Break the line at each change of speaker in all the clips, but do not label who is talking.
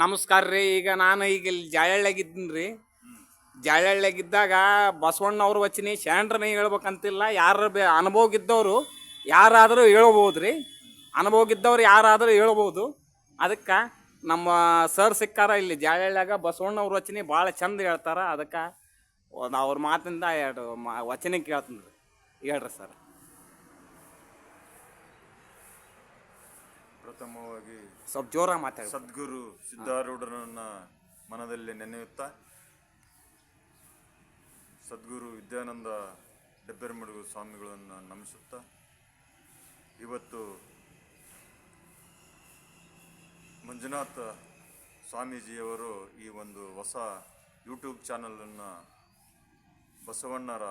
ನಮಸ್ಕಾರ ರೀ. ಈಗ ನಾನು ಇಲ್ಲಿ ಜಾಳಹಳ್ಳಿಯಾಗಿದ್ದೀನಿ ರೀ. ಜಾಳಹಳ್ಳಿಯಾಗಿದ್ದಾಗ ಬಸವಣ್ಣವ್ರ ವಚನೆ ಶರಣರನ್ನ ಹೇಳ್ಬೇಕಂತಿಲ್ಲ. ಯಾರು ಅನುಭವ ಇದ್ದವರು ಯಾರಾದರೂ ಹೇಳ್ಬೋದು ರೀ. ಅನುಭವ ಇದ್ದವ್ರು ಯಾರಾದರೂ ಹೇಳ್ಬೋದು. ಅದಕ್ಕೆ ನಮ್ಮ ಸರ್ ಸಿಕ್ಕಾರ ಇಲ್ಲಿ ಜಾಳಹಳ್ಳಿಯಾಗ ಬಸವಣ್ಣವ್ರ ವಚನೆ ಭಾಳ ಚಂದ ಹೇಳ್ತಾರೆ. ಅದಕ್ಕೆ ಅವ್ರ ಮಾತಿಂದ ಎರಡು ವಚನ ಕೇಳ್ತೀನಿ ರೀ. ಹೇಳ್ರಿ ಸರ್.
ಪ್ರಥಮವಾಗಿ
ಸ್ವಲ್ಪ ಜೋರಾಗಿ ಮಾತಾಡಿ.
ಸದ್ಗುರು ಸಿದ್ಧಾರೂಢರನ್ನ ಮನದಲ್ಲಿ ನೆನೆಯುತ್ತಾ, ಸದ್ಗುರು ವಿದ್ಯಾನಂದ ಹೆಬ್ಬೆರಮಡುಗು ಸ್ವಾಮಿಗಳನ್ನು ನಮಿಸುತ್ತಾ, ಇವತ್ತು ಮಂಜುನಾಥ ಸ್ವಾಮೀಜಿಯವರು ಈ ಒಂದು ಹೊಸ ಯೂಟ್ಯೂಬ್ ಚಾನಲನ್ನು ಬಸವಣ್ಣರ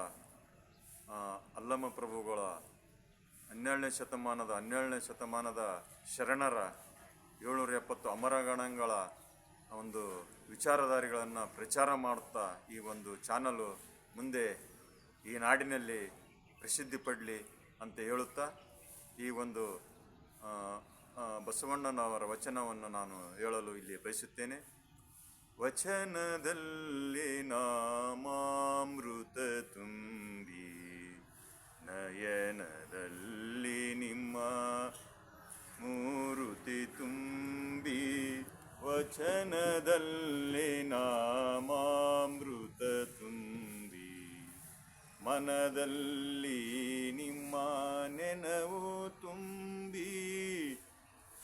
ಅಲ್ಲಮ ಪ್ರಭುಗಳ 17ನೇ ಶತಮಾನದ ಶರಣರ 770 ಅಮರಗಣಗಳ ಒಂದು ವಿಚಾರಧಾರಿಗಳನ್ನು ಪ್ರಚಾರ ಮಾಡುತ್ತಾ ಈ ಒಂದು ಚಾನಲು ಮುಂದೆ ಈ ನಾಡಿನಲ್ಲಿ ಪ್ರಸಿದ್ಧಿ ಪಡಲಿ ಅಂತ ಹೇಳುತ್ತಾ, ಈ ಒಂದು ಬಸವಣ್ಣನವರ ವಚನವನ್ನು ನಾನು ಹೇಳಲು ಇಲ್ಲಿ ಬಯಸುತ್ತೇನೆ. ವಚನದಲ್ಲಿ ನಾಮಾಮೃತ ತುಂಬಿ, ನಯನದಲ್ಲಿ ನಿಮ್ಮ ಮೂರುತಿ ತುಂಬಿ, ವಚನದಲ್ಲಿ ನಾಮಾಮೃತ ತುಂಬಿ, ಮನದಲ್ಲಿ ನಿಮ್ಮ ನೆನವು ತುಂಬಿ,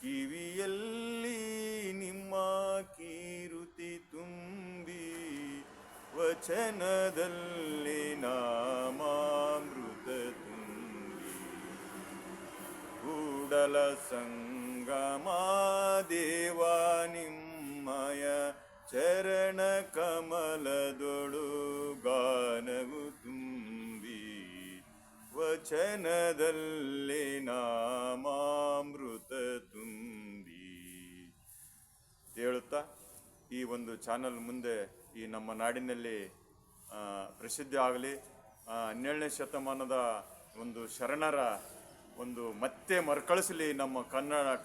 ಕಿವಿಯಲ್ಲಿ ನಿಮ್ಮ ಕೀರುತಿ ತುಂಬಿ, ವಚನದಲ್ಲಿ ನಾಮಾಮೃತ ತುಂಬಿ, ಕೂಡಲ ಸಂಗಮ ದೇವ ನಿಮ್ಮಯ ಚರಣ ಕಮಲದೊಳು ಗಾನವು ತುಂಬಿ, ವಚನದಲ್ಲಿ ನಾಮಾಮೃತ ತುಂಬಿ ಹೇಳುತ್ತಾ, ಈ ಒಂದು ಚಾನಲ್ ಮುಂದೆ ಈ ನಮ್ಮ ನಾಡಿನಲ್ಲಿ ಪ್ರಸಿದ್ಧಿ ಆಗಲಿ. 17ನೇ ಶತಮಾನದ ಒಂದು ಶರಣರ ಒಂದು ಮತ್ತೆ ಮರುಕಳಿಸಲಿ ನಮ್ಮ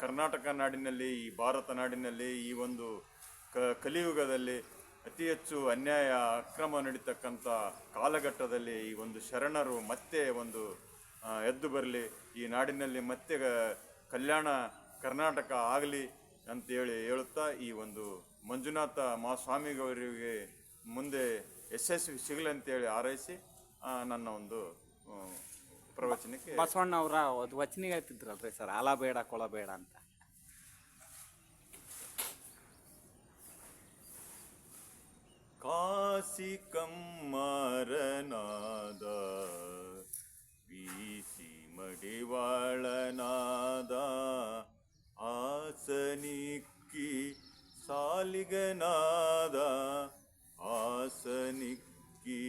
ಕರ್ನಾಟಕ ನಾಡಿನಲ್ಲಿ, ಈ ಭಾರತ ನಾಡಿನಲ್ಲಿ. ಈ ಒಂದು ಕಲಿಯುಗದಲ್ಲಿ ಅತಿ ಹೆಚ್ಚು ಅನ್ಯಾಯ ಅಕ್ರಮ ನಡೀತಕ್ಕಂಥ ಕಾಲಘಟ್ಟದಲ್ಲಿ ಈ ಒಂದು ಶರಣರು ಮತ್ತೆ ಒಂದು ಎದ್ದು ಬರಲಿ, ಈ ನಾಡಿನಲ್ಲಿ ಮತ್ತೆ ಕಲ್ಯಾಣ ಕರ್ನಾಟಕ ಆಗಲಿ ಅಂತೇಳಿ ಹೇಳುತ್ತಾ, ಈ ಒಂದು ಮಂಜುನಾಥ ಮಹಾಸ್ವಾಮಿಯವರಿಗೆ ಮುಂದೆ ಯಶಸ್ವಿ ಸಿಗಲಿ ಅಂತೇಳಿ ಹಾರೈಸಿ ನನ್ನ ಒಂದು ಪ್ರವಚನಕ್ಕೆ.
ಬಸವಣ್ಣ ಅವರ ಒಂದು ವಚನ ಹೇಳ್ತಿದ್ರಲ್ರಿ ಸರ್, ಅಲ ಬೇಡ ಕೊಳ ಬೇಡ ಅಂತ.
ಕಾಸಿ ಕಮ್ಮರನಾದ, ಬೀಸಿ ಮಡಿವಾಳನಾದ, ಆಸನಿಕ್ಕಿ ಸಾಲಿಗನಾದ, ಆಸನಿಕ್ಕಿ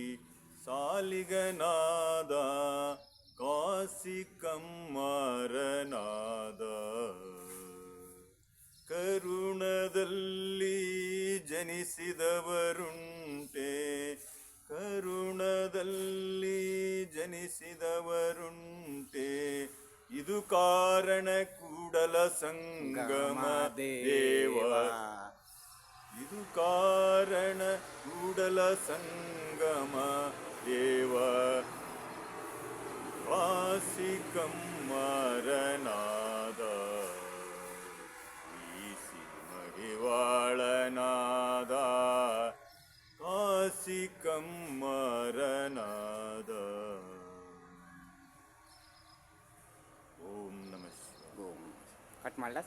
ಸಾಲಿಗನಾದ, ಕಾಸಿ ಕಮ್ಮರನಾದ, ಕರುಣದಲ್ಲಿ ಜನಿಸಿದವರುಂಟೆ, ಕರುಣದಲ್ಲಿ ಜನಿಸಿದವರುಂಟೆ, ಇದು ಕಾರಣ ಕೂಡಲ ಸಂಗಮ ದೇವ, ಇದು ಕಾರಣ ಕೂಡಲ ಸಂಗಮ ದೇವ, ಕಾಸಿ ಕಮ್ಮರನಾದ, ಬೀಸಿ ಮಡಿವಾಳನಾದ, ಕಾಸಿ ಕಮ್ಮರನಾದ. ಓಂ ನಮಃ ಶಿವಾಯ.
ಕಟ್ ಮಾಡಲ.